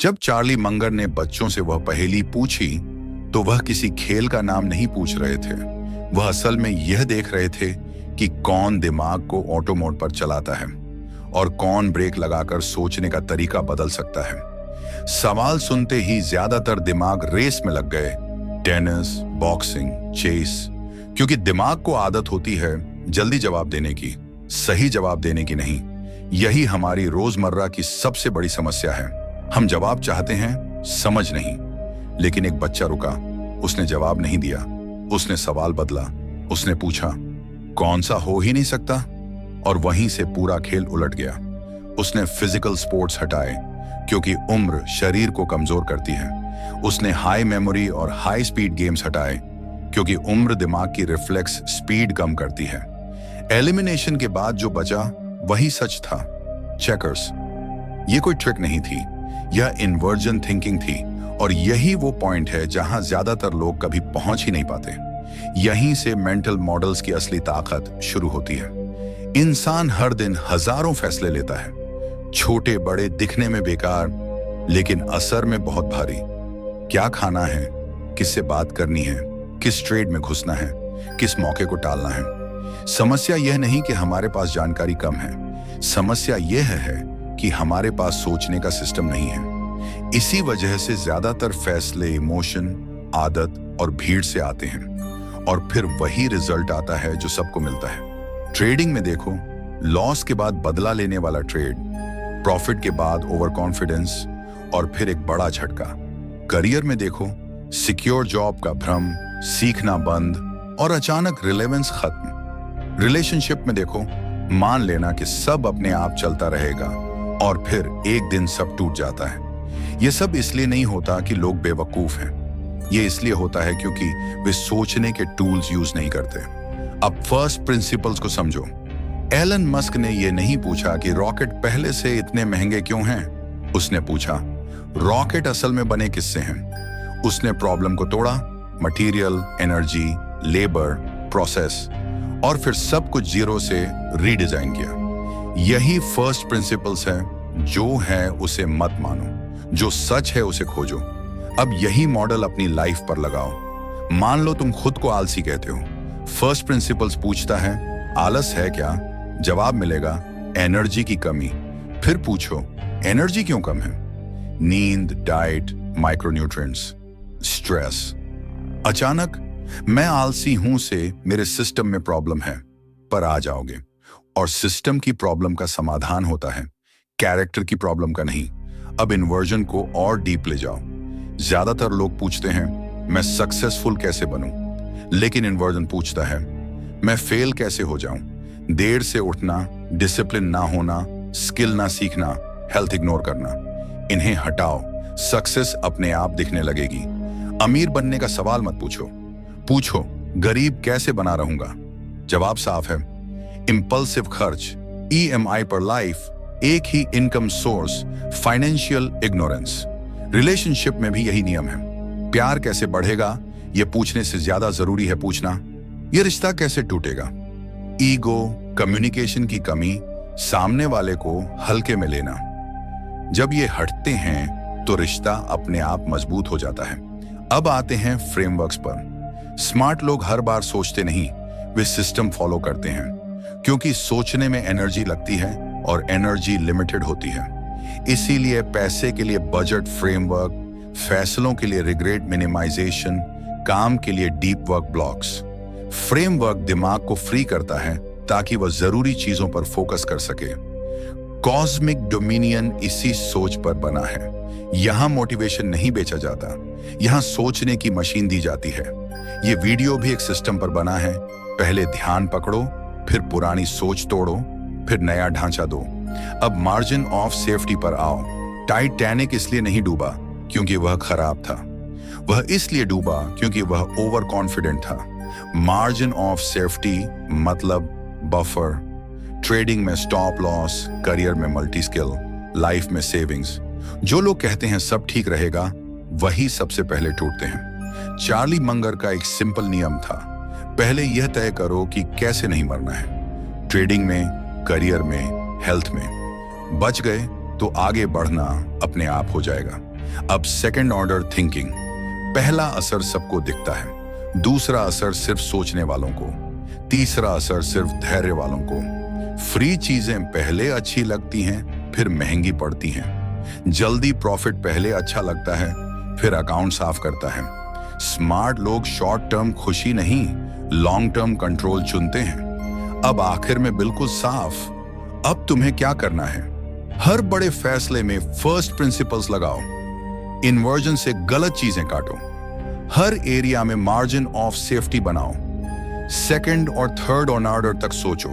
जब Charlie Munger ने बच्चों से वह पहेली पूछी तो वह किसी खेल का नाम नहीं पूछ रहे थे। वह असल में यह देख रहे थे कि कौन दिमाग को ऑटो मोड पर चलाता है और कौन ब्रेक लगाकर सोचने का तरीका बदल सकता है। सवाल सुनते ही ज्यादातर दिमाग रेस में लग गए, टेनिस, बॉक्सिंग, चेस, क्योंकि दिमाग को आदत होती है जल्दी जवाब देने की, सही जवाब देने की नहीं। यही हमारी रोजमर्रा की सबसे बड़ी समस्या है। हम जवाब चाहते हैं, समझ नहीं। लेकिन एक बच्चा रुका, उसने जवाब नहीं दिया, उसने सवाल बदला, उसने पूछा कौन सा हो ही नहीं सकता, और वहीं से पूरा खेल उलट गया। उसने फिजिकल स्पोर्ट्स हटाए क्योंकि उम्र शरीर को कमजोर करती है। उसने हाई मेमोरी और हाई स्पीड गेम्स हटाए क्योंकि उम्र दिमाग की रिफ्लेक्स स्पीड कम करती है। एलिमिनेशन के बाद जो बचा वही सच था, चेकर्स। ये कोई ट्रिक नहीं थी, यह इन्वर्जन थिंकिंग थी, और यही वो पॉइंट है जहां ज्यादातर लोग कभी पहुंच ही नहीं पाते। यहीं से मेंटल मॉडल्स की असली ताकत शुरू होती है। इंसान हर दिन हजारों फैसले लेता है, छोटे बड़े, दिखने में बेकार लेकिन असर में बहुत भारी। क्या खाना है, किससे बात करनी है, किस ट्रेड में घुसना है, किस मौके को टालना है। समस्या यह नहीं कि हमारे पास जानकारी कम है, समस्या यह है कि हमारे पास सोचने का सिस्टम नहीं है। इसी वजह से ज्यादातर फैसले इमोशन, आदत और भीड़ से आते हैं, और फिर वही रिजल्ट आता है जो सबको मिलता है। ट्रेडिंग में देखो, लॉस के बाद बदला लेने वाला ट्रेड, प्रॉफिट के बाद ओवर कॉन्फिडेंस और फिर एक बड़ा झटका। करियर में देखो, सिक्योर जॉब का भ्रम, सीखना बंद और अचानक रिलेवेंस खत्म। रिलेशनशिप में देखो, मान लेना कि सब अपने आप चलता रहेगा और फिर एक दिन सब टूट जाता है। यह सब इसलिए नहीं होता कि लोग बेवकूफ हैं, यह इसलिए होता है क्योंकि वे सोचने के टूल्स यूज नहीं करते। अब फर्स्ट प्रिंसिपल्स को समझो। एलन मस्क ने यह नहीं पूछा कि रॉकेट पहले से इतने महंगे क्यों हैं, उसने पूछा रॉकेट असल में बने किससे हैं। उसने प्रॉब्लम को तोड़ा, मटेरियल, एनर्जी, लेबर, प्रोसेस, और फिर सब कुछ जीरो से रीडिजाइन किया। यही फर्स्ट प्रिंसिपल्स है। जो है उसे मत मानो, जो सच है उसे खोजो। अब यही मॉडल अपनी लाइफ पर लगाओ। मान लो तुम खुद को आलसी कहते हो। फर्स्ट प्रिंसिपल्स पूछता है आलस है क्या, जवाब मिलेगा एनर्जी की कमी। फिर पूछो एनर्जी क्यों कम है, नींद, डाइट, माइक्रोन्यूट्रिएंट्स, स्ट्रेस। अचानक मैं आलसी हूं से मेरे सिस्टम में प्रॉब्लम है पर आ जाओगे, और सिस्टम की प्रॉब्लम का समाधान होता है, कैरेक्टर की प्रॉब्लम का नहीं। अब इन्वर्जन को और डीप ले जाओ। ज्यादातर लोग पूछते हैं मैं सक्सेसफुल कैसे बनूं, लेकिन इन्वर्जन पूछता है मैं फेल कैसे हो जाऊं। देर से उठना, डिसिप्लिन ना होना, स्किल ना सीखना, हेल्थ इग्नोर करना, इन्हें हटाओ, सक्सेस अपने आप दिखने लगेगी। अमीर बनने का सवाल मत पूछो, पूछो गरीब कैसे बना रहूंगा। जवाब साफ है, इंपल्सिव खर्च, ईएमआई पर लाइफ, एक ही income source, financial ignorance. Relationship में भी यही नियम है। प्यार कैसे बढ़ेगा यह पूछने से ज्यादा जरूरी है पूछना यह रिश्ता कैसे टूटेगा। ईगो, कम्युनिकेशन की कमी, सामने वाले को हल्के में लेना, जब ये हटते हैं तो रिश्ता अपने आप मजबूत हो जाता है। अब आते हैं फ्रेमवर्क्स पर। स्मार्ट लोग हर बार सोचते नहीं, वे सिस्टम फॉलो करते हैं, क्योंकि सोचने में एनर्जी लगती है और एनर्जी लिमिटेड होती है। इसीलिए पैसे के लिए बजट फ्रेमवर्क, फैसलों के लिए रिग्रेट मिनिमाइजेशन, काम के लिए डीप वर्क ब्लॉक्स। फ्रेमवर्क दिमाग को फ्री करता है ताकि वह जरूरी चीजों पर फोकस कर सके। कॉस्मिक डोमिनियन इसी सोच पर बना है। यहां मोटिवेशन नहीं बेचा जाता, यहां सोचने की मशीन दी जाती है। ये वीडियो भी एक सिस्टम पर बना है। पहले ध्यान पकड़ो, फिर पुरानी सोच तोड़ो, फिर नया ढांचा दो। अब मार्जिन ऑफ सेफ्टी पर आओ। टाइटैनिक इसलिए नहीं डूबा क्योंकि वह खराब था, वह इसलिए डूबा क्योंकि वह ओवर कॉन्फिडेंट था। मार्जिन ऑफ सेफ्टी मतलब बफर। ट्रेडिंग में स्टॉप लॉस, करियर में मल्टी स्किल, लाइफ में सेविंग्स। जो लोग कहते हैं सब ठीक रहेगा, वही सबसे पहले टूटते हैं। चार्ली मंगर का एक सिंपल नियम था, पहले यह तय करो कि कैसे नहीं मरना है। ट्रेडिंग में, करियर में, हेल्थ में। बच गए तो आगे बढ़ना अपने आप हो जाएगा। अब सेकंड ऑर्डर थिंकिंग। पहला असर सबको दिखता है, दूसरा असर सिर्फ सोचने वालों को, तीसरा असर सिर्फ धैर्य वालों को। फ्री चीजें पहले अच्छी लगती हैं, फिर महंगी पड़ती हैं। जल्दी प्रॉफिट पहले अच्छा लगता है, फिर अकाउंट साफ करता है। स्मार्ट लोग शॉर्ट टर्म खुशी नहीं, लॉन्ग टर्म कंट्रोल चुनते हैं। अब आखिर में बिल्कुल साफ, अब तुम्हें क्या करना है? हर बड़े फैसले में फर्स्ट प्रिंसिपल्स लगाओ। इन्वर्जन से गलत चीजें काटो। हर एरिया में मार्जिन ऑफ सेफ्टी बनाओ। सेकंड और थर्ड ऑर्डर तक सोचो।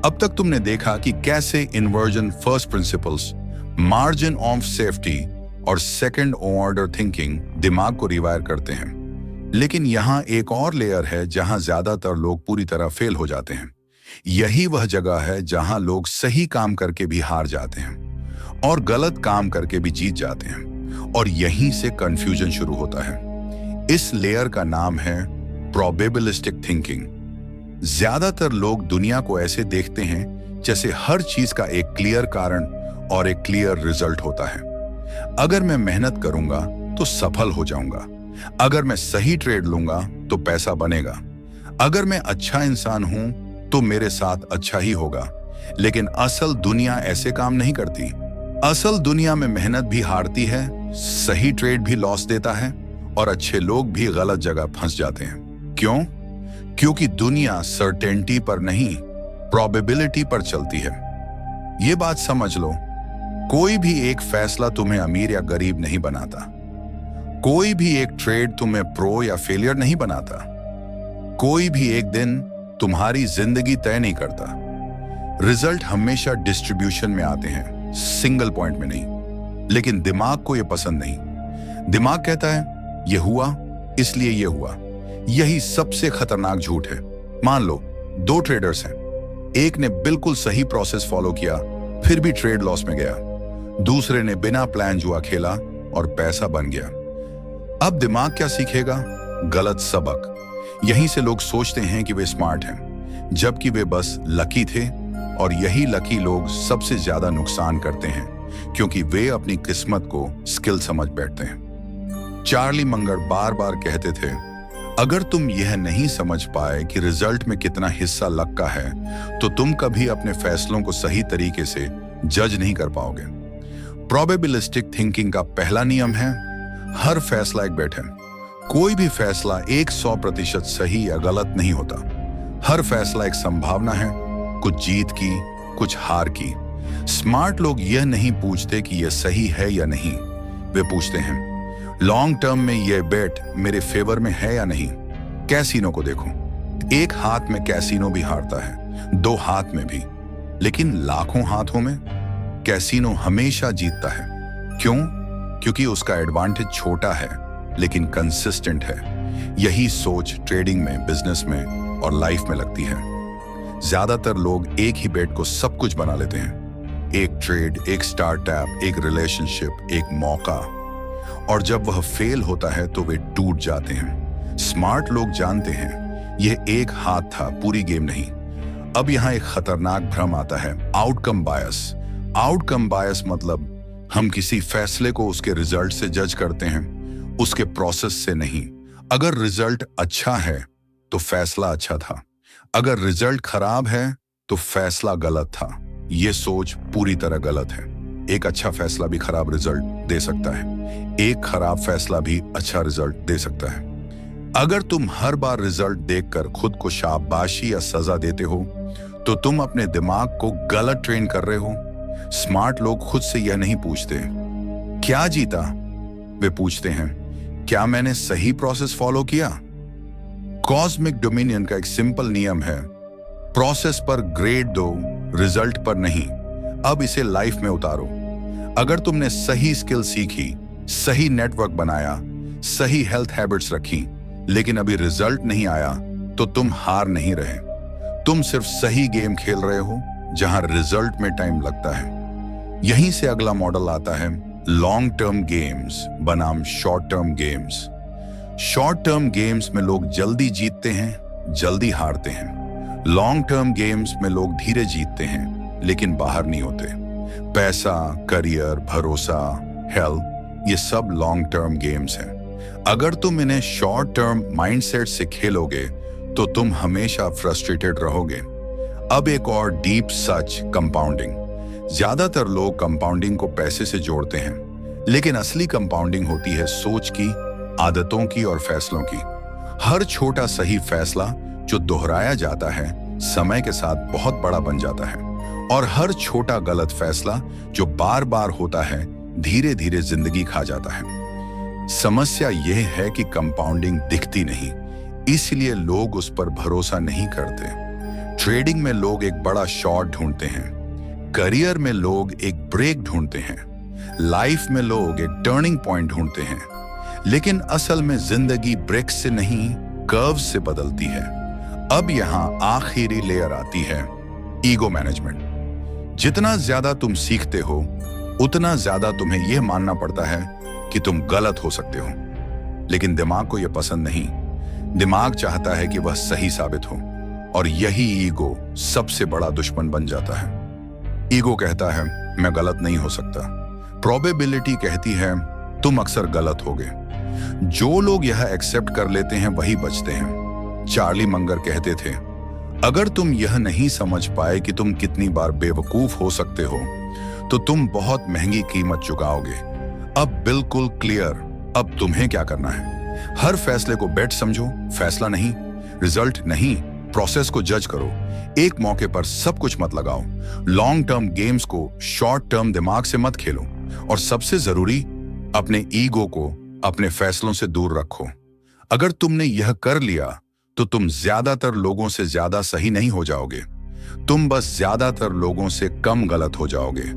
अब तक तुमने देखा कि कैसे inversion, first principles, margin of safety और सेकंड ऑर्डर थिंकिंग दिमाग को रिवायर करते हैं। लेकिन यहां एक और लेयर है जहां ज्यादातर लोग पूरी तरह फेल हो जाते हैं। यही वह जगह है जहां लोग सही काम करके भी हार जाते हैं और गलत काम करके भी जीत जाते हैं, और यहीं से कंफ्यूजन शुरू होता है। इस लेयर का नाम है प्रोबेबिलिस्टिक थिंकिंग। ज्यादातर लोग दुनिया को ऐसे देखते हैं जैसे हर चीज का एक क्लियर कारण और एक क्लियर रिजल्ट होता है। अगर मैं मेहनत करूंगा तो सफल हो जाऊंगा, अगर मैं सही ट्रेड लूंगा तो पैसा बनेगा, अगर मैं अच्छा इंसान हूं तो मेरे साथ अच्छा ही होगा। लेकिन असल दुनिया ऐसे काम नहीं करती। असल दुनिया में मेहनत भी हारती है, सही ट्रेड भी लॉस देता है, और अच्छे लोग भी गलत जगह फंस जाते हैं। क्यों? क्योंकि दुनिया सर्टेनिटी पर नहीं, प्रोबेबिलिटी पर चलती है। ये बात समझ लो, कोई भी एक फैसला तुम्हें अमीर या गरीब नहीं बनाता। कोई भी एक ट्रेड तुम्हें प्रो या फेलियर नहीं बनाता। कोई भी एक दिन तुम्हारी जिंदगी तय नहीं करता। रिजल्ट हमेशा डिस्ट्रीब्यूशन में आते हैं, सिंगल पॉइंट में नहीं। लेकिन दिमाग को यह पसंद नहीं। दिमाग कहता है यह हुआ इसलिए यह हुआ। यही सबसे खतरनाक झूठ है। मान लो दो ट्रेडर्स हैं, एक ने बिल्कुल सही प्रोसेस फॉलो किया फिर भी ट्रेड लॉस में गया, दूसरे ने बिना प्लान जुआ खेला और पैसा बन गया। अब दिमाग क्या सीखेगा? गलत सबक। यहीं से लोग सोचते हैं कि वे स्मार्ट हैं, जबकि वे बस लकी थे, और यही लकी लोग सबसे ज्यादा नुकसान करते हैं क्योंकि वे अपनी किस्मत को स्किल समझ बैठते हैं। चार्ली मंगर बार बार कहते थे, अगर तुम यह नहीं समझ पाए कि रिजल्ट में कितना हिस्सा लक का है तो तुम कभी अपने फैसलों को सही तरीके से जज नहीं कर पाओगे। प्रोबेबिलिस्टिक थिंकिंग का पहला नियम है, हर फैसला एक बेट है। कोई भी फैसला 100% सही या गलत नहीं होता। हर फैसला एक संभावना है, कुछ जीत की, कुछ हार की। स्मार्ट लोग यह नहीं पूछते कि यह सही है या नहीं, वे पूछते हैं लॉन्ग टर्म में यह बेट मेरे फेवर में है या नहीं। कैसीनो को देखो, एक हाथ में कैसीनो भी हारता है, दो हाथ में भी, लेकिन लाखों हाथों में कैसीनो हमेशा जीतता है। क्यों? क्योंकि उसका एडवांटेज छोटा है लेकिन कंसिस्टेंट है। यही सोच ट्रेडिंग में, बिजनेस में और लाइफ में लगती है। ज्यादातर लोग एक ही बेट को सब कुछ बना लेते हैं, एक ट्रेड, एक स्टार्टअप, एक रिलेशनशिप, एक मौका, और जब वह फेल होता है तो वे टूट जाते हैं। स्मार्ट लोग जानते हैं यह एक हाथ था, पूरी गेम नहीं। अब यहां एक खतरनाक भ्रम आता है, आउटकम बायस। आउटकम बायस मतलब हम किसी फैसले को उसके रिजल्ट से जज करते हैं, उसके प्रोसेस से नहीं। अगर रिजल्ट अच्छा है तो फैसला अच्छा था, अगर रिजल्ट खराब है तो फैसला गलत था। यह सोच पूरी तरह गलत है। एक अच्छा फैसला भी खराब रिजल्ट दे सकता है, एक खराब फैसला भी अच्छा रिजल्ट दे सकता है। अगर तुम हर बार रिजल्ट देखकर खुद को शाबाशी या सजा देते हो तो तुम अपने दिमाग को गलत ट्रेन कर रहे हो। स्मार्ट लोग खुद से यह नहीं पूछते क्या जीता, वे पूछते हैं क्या मैंने सही प्रोसेस फॉलो किया। कॉस्मिक डोमिनियन का एक सिंपल नियम है, प्रोसेस पर ग्रेड दो, रिजल्ट पर नहीं। अब इसे लाइफ में उतारो। अगर तुमने सही स्किल सीखी, सही नेटवर्क बनाया, सही हेल्थ हैबिट्स रखी, लेकिन अभी रिजल्ट नहीं आया तो तुम हार नहीं रहे, तुम सिर्फ सही गेम खेल रहे हो जहां रिजल्ट में टाइम लगता है। यहीं से अगला मॉडल आता है लॉन्ग टर्म गेम्स बनाम short term games. Short term games में लोग जल्दी जीतते हैं, जल्दी हारते हैं। लॉन्ग टर्म गेम्स में लोग धीरे जीतते हैं लेकिन बाहर नहीं होते। पैसा, करियर, भरोसा, हेल्थ, ये सब लॉन्ग टर्म गेम्स हैं। अगर तुम इन्हें शॉर्ट टर्म माइंडसेट से खेलोगे तो तुम हमेशा फ्रस्ट्रेटेड रहोगे। अब एक और डीप सच, कंपाउंडिंग। ज्यादातर लोग कंपाउंडिंग को पैसे से जोड़ते हैं, लेकिन असली कंपाउंडिंग होती है सोच की, आदतों की और फैसलों की। हर छोटा सही फैसला जो दोहराया जाता है समय के साथ बहुत बड़ा बन जाता है, और हर छोटा गलत फैसला जो बार बार होता है धीरे धीरे जिंदगी खा जाता है। समस्या यह है कि कंपाउंडिंग दिखती नहीं, इसलिए लोग उस पर भरोसा नहीं करते। ट्रेडिंग में लोग एक बड़ा शॉट ढूंढते हैं, करियर में लोग एक ब्रेक ढूंढते हैं, लाइफ में लोग एक टर्निंग पॉइंट ढूंढते हैं, लेकिन असल में जिंदगी ब्रेक से नहीं कर्व से बदलती है। अब यहां आखिरी लेयर आती है, ईगो मैनेजमेंट। जितना ज्यादा तुम सीखते हो उतना ज्यादा तुम्हें यह मानना पड़ता है कि तुम गलत हो सकते हो, लेकिन दिमाग को यह पसंद नहीं। दिमाग चाहता है कि वह सही साबित हो, और यही ईगो सबसे बड़ा दुश्मन बन जाता है। ईगो कहता है मैं गलत नहीं हो सकता। प्रोबेबिलिटी कहती है तुम अक्सर गलत होगे। जो लोग यह एक्सेप्ट कर लेते हैं वही बचते हैं। चार्ली मंगर कहते थे, अगर तुम यह नहीं समझ पाए कि तुम कितनी बार बेवकूफ हो सकते हो तो तुम बहुत महंगी कीमत चुकाओगे। अब बिल्कुल क्लियर, अब तुम्हें क्या करना है। हर फैसले को बेट समझो, फैसला नहीं, रिजल्ट नहीं, प्रोसेस को जज करो। एक मौके पर सब कुछ मत लगाओ। लॉन्ग टर्म गेम्स को शॉर्ट टर्म दिमाग से मत खेलो, और सबसे जरूरी, अपने ईगो को अपने फैसलों से दूर रखो। अगर तुमने यह कर लिया तो तुम ज्यादातर लोगों से ज्यादा सही नहीं हो जाओगे, तुम बस ज्यादातर लोगों से कम गलत हो जाओगे।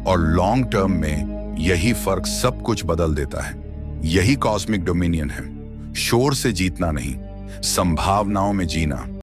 और लॉन्ग टर्म में यही फर्क सब कुछ बदल देता है। यही कॉस्मिक डोमिनियन है, शोर से जीतना नहीं, संभावनाओं में जीना।